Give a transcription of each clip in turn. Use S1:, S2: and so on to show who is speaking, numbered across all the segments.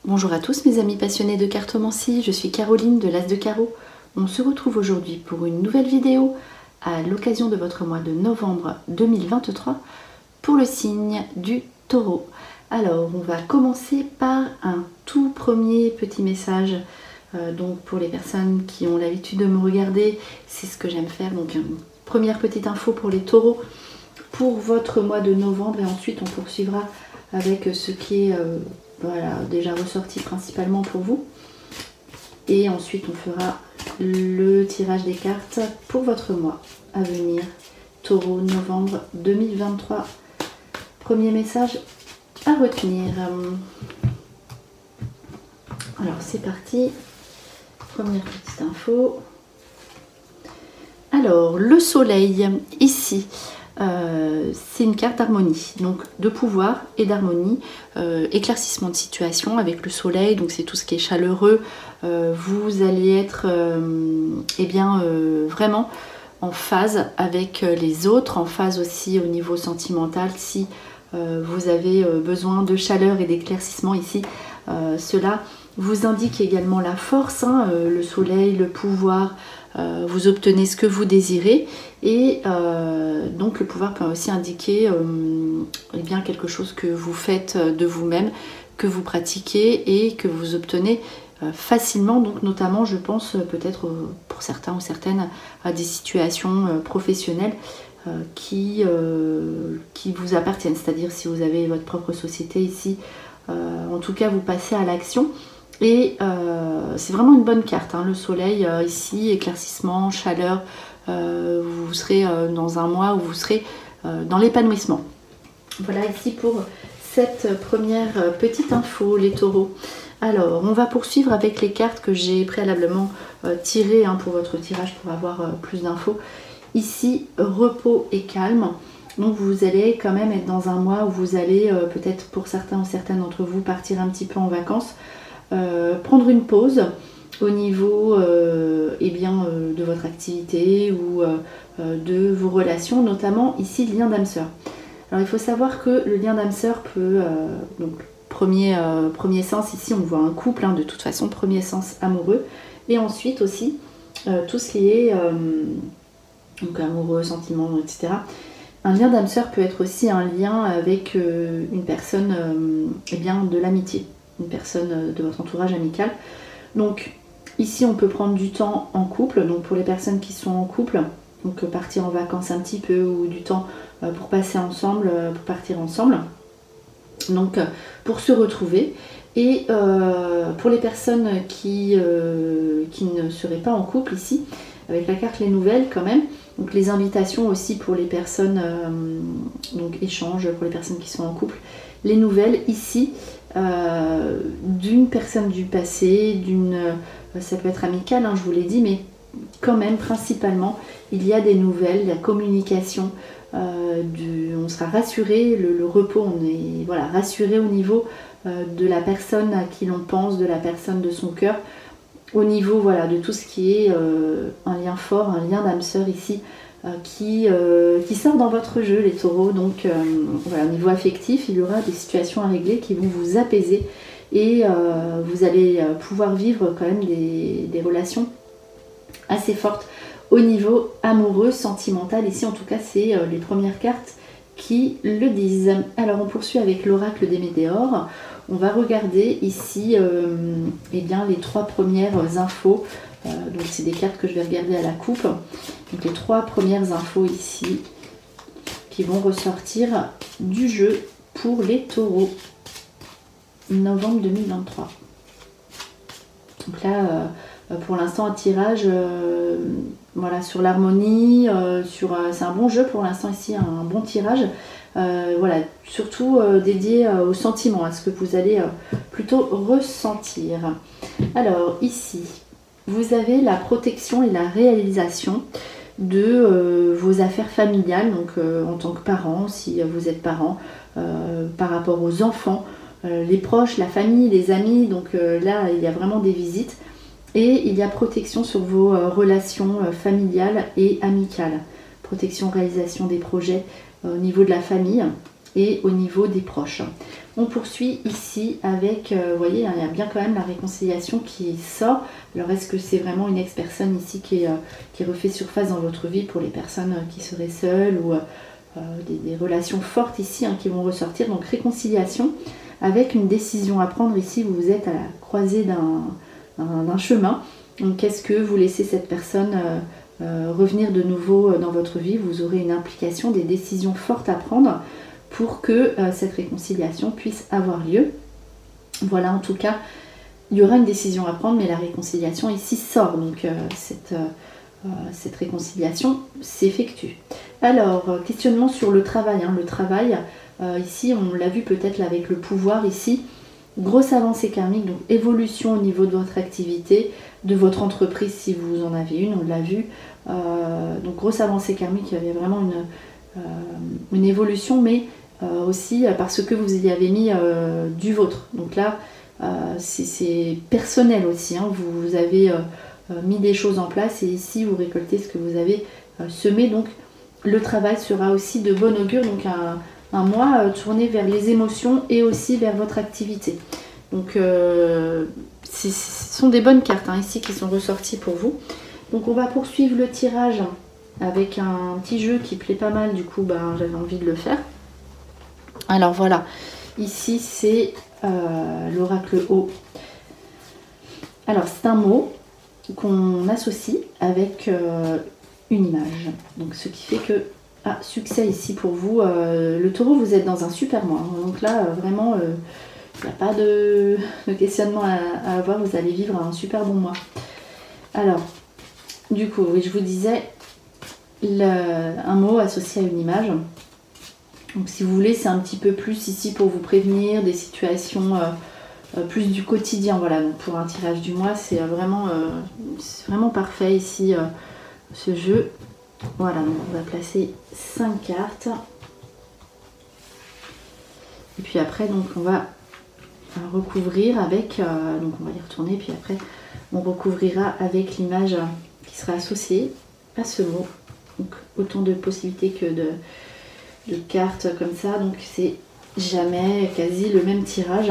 S1: Bonjour à tous mes amis passionnés de cartomancie, je suis Caroline de l'As de Carreau. On se retrouve aujourd'hui pour une nouvelle vidéo à l'occasion de votre mois de novembre 2023 pour le signe du Taureau. Alors on va commencer par un tout premier petit message. Donc pour les personnes qui ont l'habitude de me regarder, c'est ce que j'aime faire. Donc une première petite info pour les taureaux pour votre mois de novembre et ensuite on poursuivra avec ce qui est voilà, déjà ressorti principalement pour vous. Et ensuite on fera le tirage des cartes pour votre mois à venir, Taureau, novembre 2023. Premier message à retenir. Alors c'est parti. Première petite info. Alors le soleil ici. C'est une carte d'harmonie, donc de pouvoir et d'harmonie, éclaircissement de situation avec le soleil, donc c'est tout ce qui est chaleureux. Vous allez être vraiment en phase avec les autres, en phase aussi au niveau sentimental. Si vous avez besoin de chaleur et d'éclaircissement ici, cela vous indique également la force, le soleil, le pouvoir. Vous obtenez ce que vous désirez et donc le pouvoir peut aussi indiquer quelque chose que vous faites de vous-même, que vous pratiquez et que vous obtenez facilement, donc notamment je pense peut-être pour certains ou certaines à des situations professionnelles qui vous appartiennent, c'est-à-dire si vous avez votre propre société ici, en tout cas vous passez à l'action. Et c'est vraiment une bonne carte, le soleil ici, éclaircissement, chaleur, vous serez dans un mois où vous serez dans l'épanouissement. Voilà ici pour cette première petite info, les taureaux. Alors on va poursuivre avec les cartes que j'ai préalablement tirées pour votre tirage pour avoir plus d'infos. Ici, repos et calme. Donc vous allez quand même être dans un mois où vous allez peut-être pour certains ou certaines d'entre vous partir un petit peu en vacances. Prendre une pause au niveau de votre activité ou de vos relations, notamment ici le lien d'âme sœur. Alors il faut savoir que le lien d'âme sœur peut, donc premier sens ici on voit un couple, de toute façon premier sens amoureux, et ensuite aussi tout ce qui est donc amoureux, sentiments, etc. Un lien d'âme sœur peut être aussi un lien avec une personne de l'amitié, une personne de votre entourage amical. Donc ici on peut prendre du temps en couple, donc pour les personnes qui sont en couple, donc partir en vacances un petit peu ou du temps pour passer ensemble, pour partir ensemble, donc pour se retrouver. Et pour les personnes qui ne seraient pas en couple ici, avec la carte les nouvelles quand même, donc les invitations aussi pour les personnes, donc échange pour les personnes qui sont en couple, les nouvelles ici d'une personne du passé, ça peut être amical, je vous l'ai dit, mais quand même principalement il y a des nouvelles, la communication, on sera rassuré, le repos, on est rassuré au niveau de la personne à qui l'on pense, de la personne de son cœur, au niveau de tout ce qui est un lien fort, un lien d'âme sœur ici, qui sort dans votre jeu les taureaux. Donc au niveau affectif il y aura des situations à régler qui vont vous apaiser et vous allez pouvoir vivre quand même des relations assez fortes au niveau amoureux, sentimental. Ici en tout cas c'est les premières cartes qui le disent. Alors on poursuit avec l'oracle des météores. On va regarder ici les trois premières infos. Donc c'est des cartes que je vais regarder à la coupe. Donc les trois premières infos ici qui vont ressortir du jeu pour les taureaux. Novembre 2023. Donc là pour l'instant un tirage sur l'harmonie, c'est un bon jeu pour l'instant ici, un bon tirage. Surtout dédié aux sentiments, à ce que vous allez plutôt ressentir. Alors ici vous avez la protection et la réalisation de vos affaires familiales, donc en tant que parent, si vous êtes parent, par rapport aux enfants, les proches, la famille, les amis, donc là il y a vraiment des visites et il y a protection sur vos relations familiales et amicales, protection, réalisation des projets au niveau de la famille. et au niveau des proches. On poursuit ici avec, vous voyez, il y a bien quand même la réconciliation qui sort. Alors est-ce que c'est vraiment une ex-personne ici qui refait surface dans votre vie pour les personnes qui seraient seules ou des relations fortes ici qui vont ressortir. Donc réconciliation avec une décision à prendre ici. Vous êtes à la croisée d'un chemin. Donc est-ce que vous laissez cette personne revenir de nouveau dans votre vie? Vous aurez une implication, des décisions fortes à prendre pour que cette réconciliation puisse avoir lieu. Voilà, en tout cas, il y aura une décision à prendre, mais la réconciliation ici sort. Donc cette réconciliation s'effectue. Alors, questionnement sur le travail. Le travail, ici, on l'a vu peut-être avec le pouvoir ici. Grosse avancée karmique, donc évolution au niveau de votre activité, de votre entreprise si vous en avez une, on l'a vu. Donc grosse avancée karmique, il y avait vraiment une évolution, mais aussi parce que vous y avez mis du vôtre. Donc là, c'est personnel aussi, vous avez mis des choses en place et ici vous récoltez ce que vous avez semé. Donc le travail sera aussi de bon augure, donc un mois tourné vers les émotions et aussi vers votre activité. Donc ce sont des bonnes cartes ici qui sont ressorties pour vous. Donc on va poursuivre le tirage avec un petit jeu qui plaît pas mal, du coup j'avais envie de le faire. Alors voilà, ici c'est l'oracle O. Alors c'est un mot qu'on associe avec une image. Donc ce qui fait que succès ici pour vous. Le taureau, vous êtes dans un super mois. Donc là, vraiment, il n'y a pas de questionnement à avoir. Vous allez vivre un super bon mois. Alors, du coup, oui, je vous disais, un mot associé à une image. Donc si vous voulez, c'est un petit peu plus ici pour vous prévenir des situations plus du quotidien. Voilà, donc pour un tirage du mois, c'est vraiment parfait ici, ce jeu. Voilà, donc on va placer 5 cartes. Et puis après, donc on va recouvrir avec, donc on va y retourner, puis après on recouvrira avec l'image qui sera associée à ce mot. Donc autant de possibilités que de cartes comme ça, donc c'est jamais quasi le même tirage.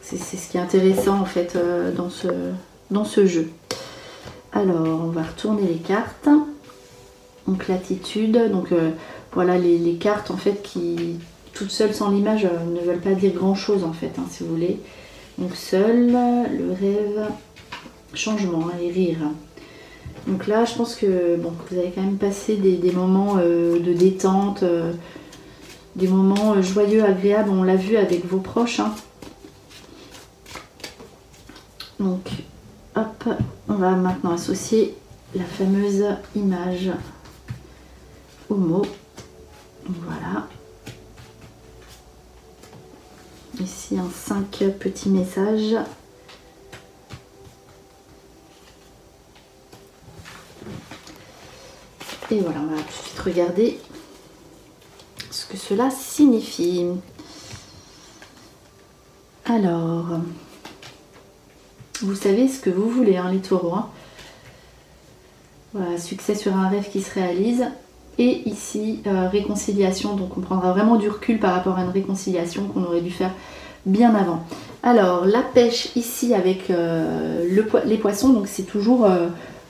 S1: C'est ce qui est intéressant en fait dans ce jeu. Alors on va retourner les cartes. Donc l'attitude, donc voilà les cartes en fait qui toutes seules sans l'image ne veulent pas dire grand chose en fait, si vous voulez. Donc seul, le rêve, changement et rire. Donc là je pense que vous allez quand même passer des moments de détente, des moments joyeux, agréables, on l'a vu avec vos proches. Donc hop, on va maintenant associer la fameuse image au mot. Voilà. Ici un 5 petits messages. Et voilà, on va tout de suite regarder ce que cela signifie. Alors, vous savez ce que vous voulez, les taureaux. Voilà, succès sur un rêve qui se réalise. Et ici, réconciliation, donc on prendra vraiment du recul par rapport à une réconciliation qu'on aurait dû faire bien avant. Alors, la pêche ici avec les poissons, donc c'est toujours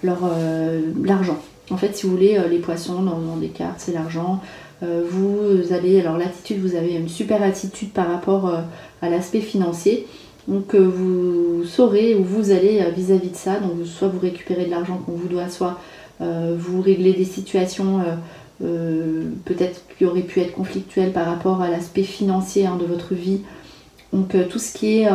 S1: l'argent. En fait, si vous voulez, les poissons dans des cartes, c'est l'argent. Vous allez, alors l'attitude, vous avez une super attitude par rapport à l'aspect financier. Donc vous saurez où vous allez vis-à-vis de ça. Donc soit vous récupérez de l'argent qu'on vous doit, soit vous réglez des situations peut-être qui auraient pu être conflictuelles par rapport à l'aspect financier de votre vie. Donc tout ce qui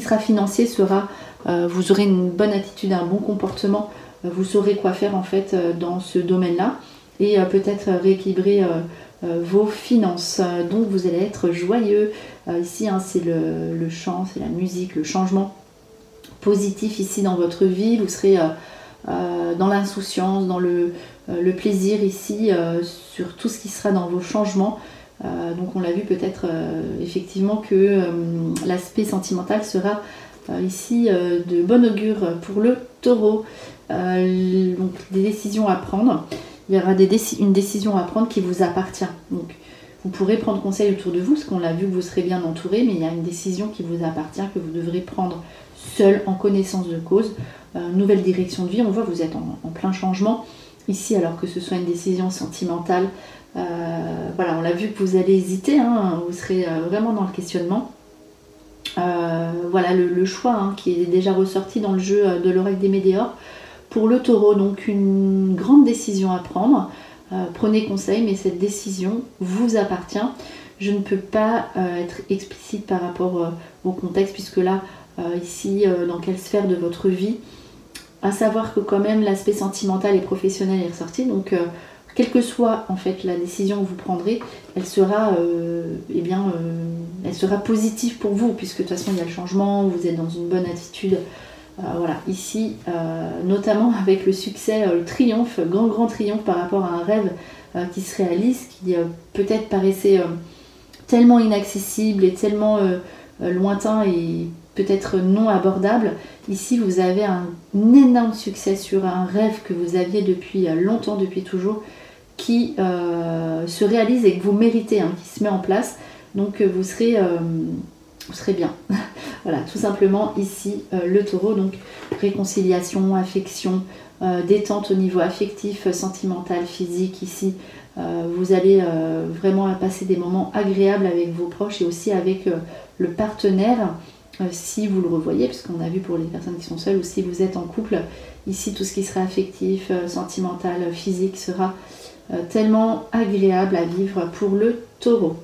S1: sera financier sera, vous aurez une bonne attitude, un bon comportement, vous saurez quoi faire en fait dans ce domaine-là et peut-être rééquilibrer vos finances. Donc vous allez être joyeux. Ici c'est le chant, c'est la musique, le changement positif ici dans votre vie. Vous serez dans l'insouciance, dans le plaisir ici, sur tout ce qui sera dans vos changements. Donc on l'a vu peut-être effectivement que l'aspect sentimental sera ici de bon augure pour le taureau. Donc des décisions à prendre. Il y aura une décision à prendre qui vous appartient. Donc Vous pourrez prendre conseil autour de vous, parce qu'on l'a vu que vous serez bien entouré, mais il y a une décision qui vous appartient, que vous devrez prendre seul, en connaissance de cause. Nouvelle direction de vie, on voit que vous êtes en plein changement ici, alors que ce soit une décision sentimentale. Voilà, on l'a vu que vous allez hésiter, hein, vous serez vraiment dans le questionnement. Voilà le choix hein, qui est déjà ressorti dans le jeu de l'oracle des Médéors. Pour le taureau, donc une grande décision à prendre. Prenez conseil, mais cette décision vous appartient. Je ne peux pas être explicite par rapport au contexte, puisque là, ici, dans quelle sphère de votre vie, à savoir que quand même l'aspect sentimental et professionnel est ressorti. Donc, quelle que soit en fait la décision que vous prendrez, elle sera, elle sera positive pour vous, puisque de toute façon il y a le changement, vous êtes dans une bonne attitude. Voilà, ici, notamment avec le succès, le triomphe, grand triomphe par rapport à un rêve qui se réalise, qui peut-être paraissait tellement inaccessible et tellement lointain et peut-être non abordable. Ici, vous avez un énorme succès sur un rêve que vous aviez depuis longtemps, depuis toujours, qui se réalise et que vous méritez, hein, qui se met en place. Donc vous serez bien. Voilà, tout simplement ici le taureau, donc réconciliation, affection, détente au niveau affectif, sentimental, physique. Ici, vous allez vraiment passer des moments agréables avec vos proches et aussi avec le partenaire, si vous le revoyez, puisqu'on a vu pour les personnes qui sont seules, ou si vous êtes en couple. Ici, tout ce qui sera affectif, sentimental, physique sera tellement agréable à vivre pour le taureau.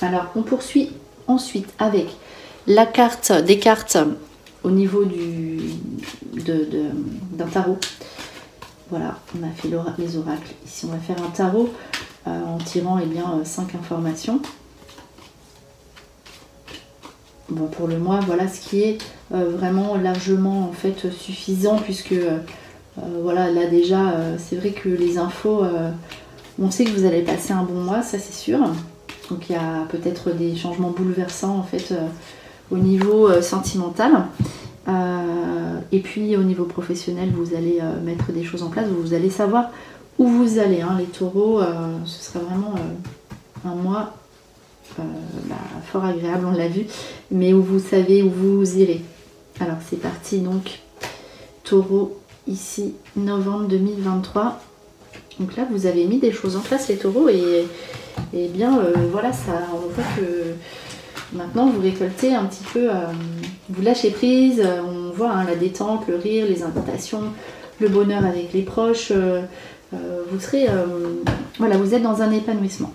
S1: Alors, on poursuit ensuite avec la carte des cartes au niveau d'un tarot. Voilà, on a fait les oracles. Ici, on va faire un tarot en tirant 5 informations. Bon, pour le mois, voilà ce qui est vraiment largement en fait suffisant, puisque voilà, là déjà, c'est vrai que les infos, on sait que vous allez passer un bon mois, ça c'est sûr. Donc il y a peut-être des changements bouleversants en fait au niveau sentimental. Et puis au niveau professionnel, vous allez mettre des choses en place, vous allez savoir où vous allez. Hein. Les taureaux, ce sera vraiment un mois fort agréable, on l'a vu, mais où vous savez où vous irez. Alors c'est parti donc, taureau, ici, novembre 2023. Donc là, vous avez mis des choses en place, les taureaux, et bien, voilà, ça, on voit que maintenant, vous récoltez un petit peu, vous lâchez prise, on voit hein, la détente, le rire, les invitations, le bonheur avec les proches, vous serez, voilà, vous êtes dans un épanouissement.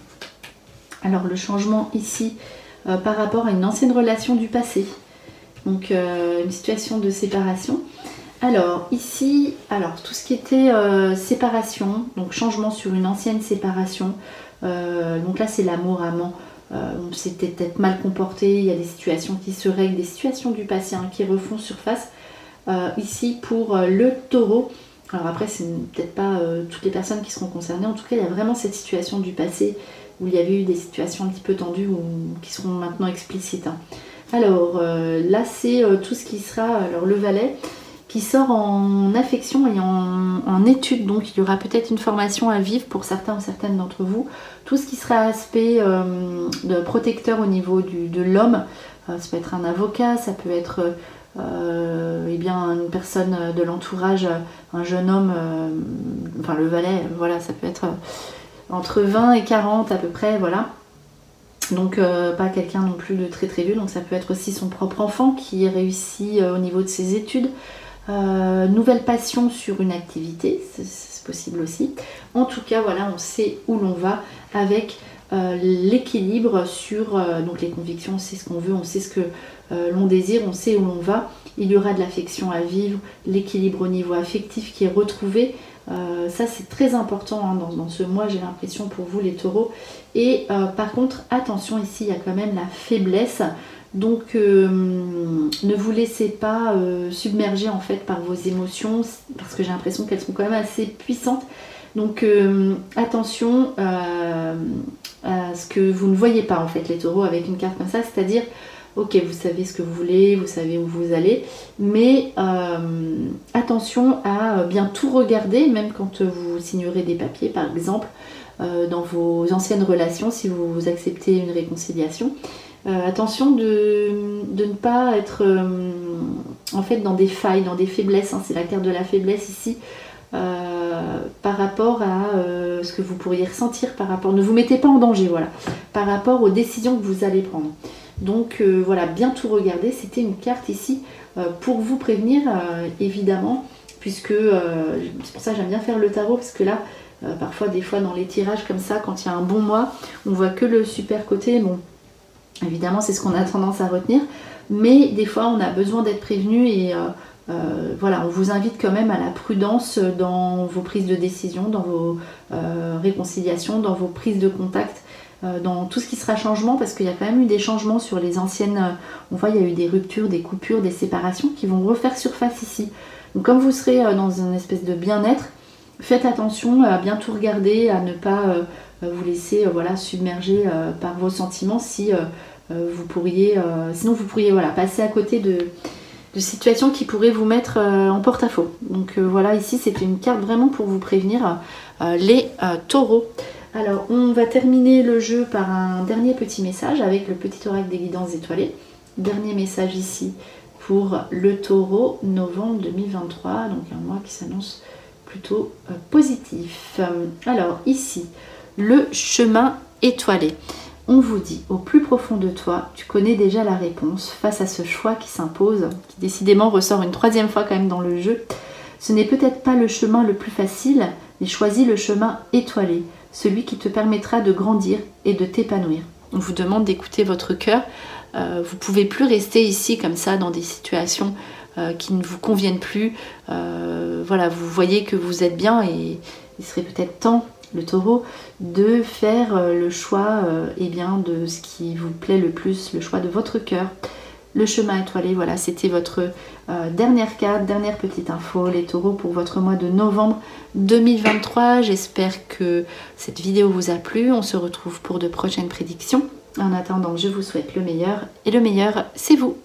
S1: Alors, le changement ici, par rapport à une ancienne relation du passé, donc une situation de séparation. Alors ici, tout ce qui était séparation, donc changement sur une ancienne séparation, donc là c'est l'amour amant, on s'était peut-être mal comporté, il y a des situations qui se règlent, des situations du passé hein, qui refont surface. Ici pour le taureau, alors après c'est peut-être pas toutes les personnes qui seront concernées, en tout cas il y a vraiment cette situation du passé où il y avait eu des situations un petit peu tendues ou qui seront maintenant explicites. Hein. Alors là c'est tout ce qui sera, alors le valet, qui sort en affection et en études, donc il y aura peut-être une formation à vivre pour certains ou certaines d'entre vous. Tout ce qui sera aspect de protecteur au niveau de l'homme, ça peut être un avocat, ça peut être une personne de l'entourage, un jeune homme, enfin le valet, voilà, ça peut être entre 20 et 40 à peu près, voilà. Donc pas quelqu'un non plus de très vieux, donc ça peut être aussi son propre enfant qui réussit au niveau de ses études. Nouvelle passion sur une activité, c'est possible aussi. En tout cas, voilà, on sait où l'on va avec l'équilibre sur donc les convictions, on sait ce qu'on veut, on sait ce que l'on désire, on sait où l'on va. Il y aura de l'affection à vivre, l'équilibre au niveau affectif qui est retrouvé. Ça c'est très important hein, dans ce mois, j'ai l'impression pour vous les taureaux. Et par contre, attention, ici il y a quand même la faiblesse. Donc ne vous laissez pas submerger en fait par vos émotions, parce que j'ai l'impression qu'elles sont quand même assez puissantes. Donc attention à ce que vous ne voyez pas en fait les taureaux avec une carte comme ça, c'est-à-dire ok, vous savez ce que vous voulez, vous savez où vous allez, mais attention à bien tout regarder, même quand vous signerez des papiers par exemple. dans vos anciennes relations si vous acceptez une réconciliation. Attention de ne pas être en fait dans des failles, dans des faiblesses, hein, c'est la carte de la faiblesse ici, par rapport à ce que vous pourriez ressentir par rapport, ne vous mettez pas en danger, voilà, par rapport aux décisions que vous allez prendre. Donc voilà, bien tout regarder, c'était une carte ici pour vous prévenir, évidemment, puisque c'est pour ça que j'aime bien faire le tarot, parce que là, parfois, des fois dans les tirages comme ça, quand il y a un bon mois, on voit que le super côté, bon, évidemment c'est ce qu'on a tendance à retenir, mais des fois on a besoin d'être prévenu et voilà, on vous invite quand même à la prudence dans vos prises de décision, dans vos réconciliations, dans vos prises de contact, dans tout ce qui sera changement, parce qu'il y a quand même eu des changements sur les anciennes, on voit il y a eu des ruptures, des coupures, des séparations qui vont refaire surface ici. Donc comme vous serez dans une espèce de bien-être, faites attention à bien tout regarder, à ne pas vous laisser voilà, submerger par vos sentiments si vous pourriez, sinon vous pourriez voilà, passer à côté de situations qui pourraient vous mettre en porte-à-faux. Donc voilà, ici c'était une carte vraiment pour vous prévenir les taureaux. Alors on va terminer le jeu par un dernier petit message avec le petit oracle des guidances étoilées. Dernier message ici pour le taureau, novembre 2023, donc un mois qui s'annonce plutôt positif. Alors ici, le chemin étoilé. On vous dit, au plus profond de toi, tu connais déjà la réponse face à ce choix qui s'impose, qui décidément ressort une troisième fois quand même dans le jeu. Ce n'est peut-être pas le chemin le plus facile, mais choisis le chemin étoilé, celui qui te permettra de grandir et de t'épanouir. On vous demande d'écouter votre cœur. Vous ne pouvez plus rester ici comme ça dans des situations qui ne vous conviennent plus. Voilà, vous voyez que vous êtes bien et il serait peut-être temps, le taureau, de faire le choix eh bien, de ce qui vous plaît le plus, le choix de votre cœur. Le chemin étoilé, voilà, c'était votre dernière carte, dernière petite info, les taureaux, pour votre mois de novembre 2023. J'espère que cette vidéo vous a plu. On se retrouve pour de prochaines prédictions. En attendant, je vous souhaite le meilleur, et le meilleur, c'est vous.